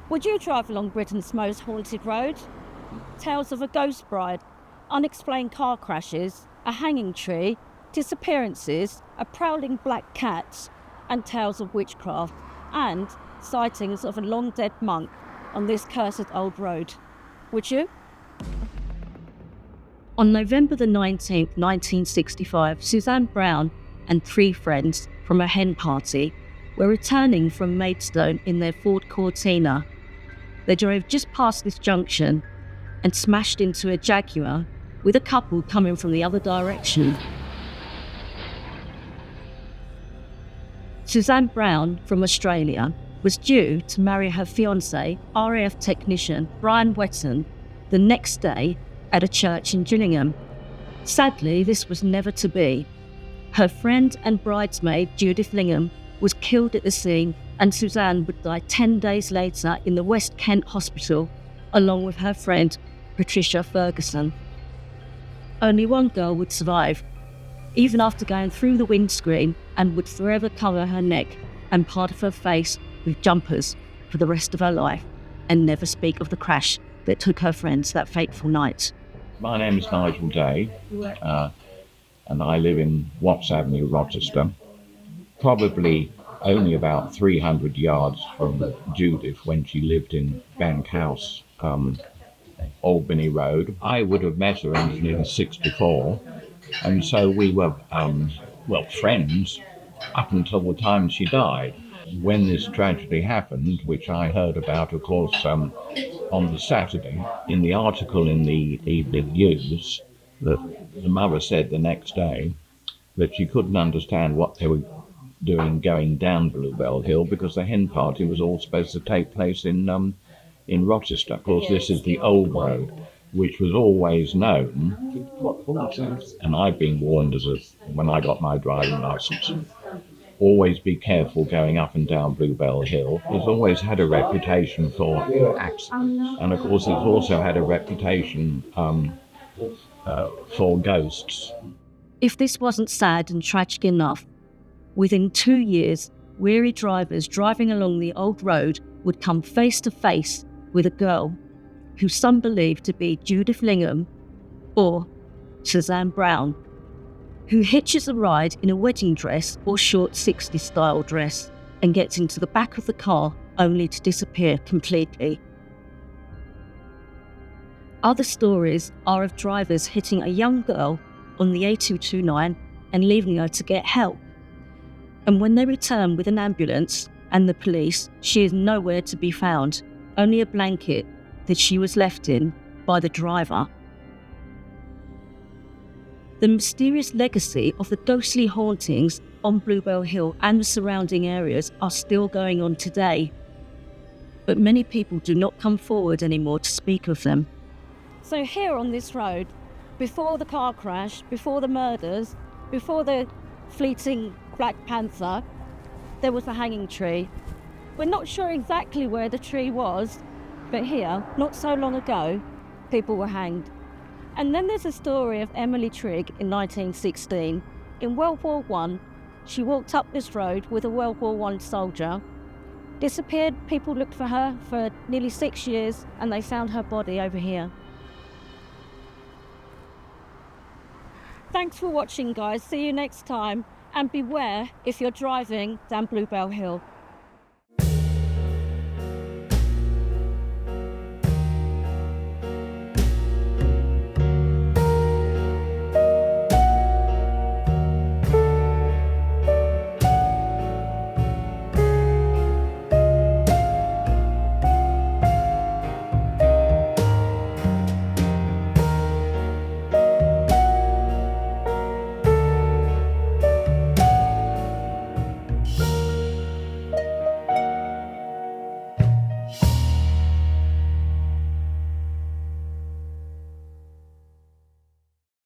Would you drive along Britain's most haunted road? Tales of a ghost bride, unexplained car crashes, a hanging tree, disappearances, a prowling black cat, and tales of witchcraft, and sightings of a long-dead monk on this cursed old road. Would you? On November the 19th, 1965, Suzanne Brown and 3 friends from a hen party were returning from Maidstone in their Ford Cortina. They drove just past this junction and smashed into a Jaguar with a couple coming from the other direction. Suzanne Brown, from Australia, was due to marry her fiancé, RAF technician Brian Wetton, the next day at a church in Gillingham. Sadly, this was never to be. Her friend and bridesmaid, Judith Lingham, was killed at the scene, and Suzanne would die 10 days later in the West Kent hospital, along with her friend, Patricia Ferguson. Only one girl would survive, even after going through the windscreen, and would forever cover her neck and part of her face with jumpers for the rest of her life, and never speak of the crash that took her friends that fateful night. My name is Nigel Day, and I live in Watts Avenue, Rochester, probably only about 300 yards from Judith when she lived in Bank House, Albany Road. I would have met her in 64, and so we were, friends up until the time she died. When this tragedy happened, which I heard about, of course, on the Saturday, in the article in the Evening News, that the mother said the next day that she couldn't understand what they were doing going down Bluebell Hill, because the hen party was all supposed to take place in Rochester. Of course, this is the old road, which was always known, and I've been warned when I got my driving licence, always be careful going up and down Bluebell Hill. It's always had a reputation for accidents, and of course it's also had a reputation for ghosts. If this wasn't sad and tragic enough, within 2 years, weary drivers driving along the old road would come face to face with a girl who some believed to be Judith Lingham or Suzanne Brown, who hitches a ride in a wedding dress or short 60s style dress and gets into the back of the car only to disappear completely. Other stories are of drivers hitting a young girl on the A229 and leaving her to get help. And when they return with an ambulance and the police, she is nowhere to be found, only a blanket that she was left in by the driver. The mysterious legacy of the ghostly hauntings on Bluebell Hill and the surrounding areas are still going on today, but many people do not come forward anymore to speak of them. So here on this road, before the car crash, before the murders, before the fleeting Black Panther, there was a hanging tree. We're not sure exactly where the tree was, but here, not so long ago, people were hanged. And then there's a story of Emily Trigg in 1916. In World War I, she walked up this road with a World War I soldier, disappeared. People looked for her for nearly 6 years, and they found her body over here. Thanks for watching, guys. See you next time. And beware if you're driving down Bluebell Hill.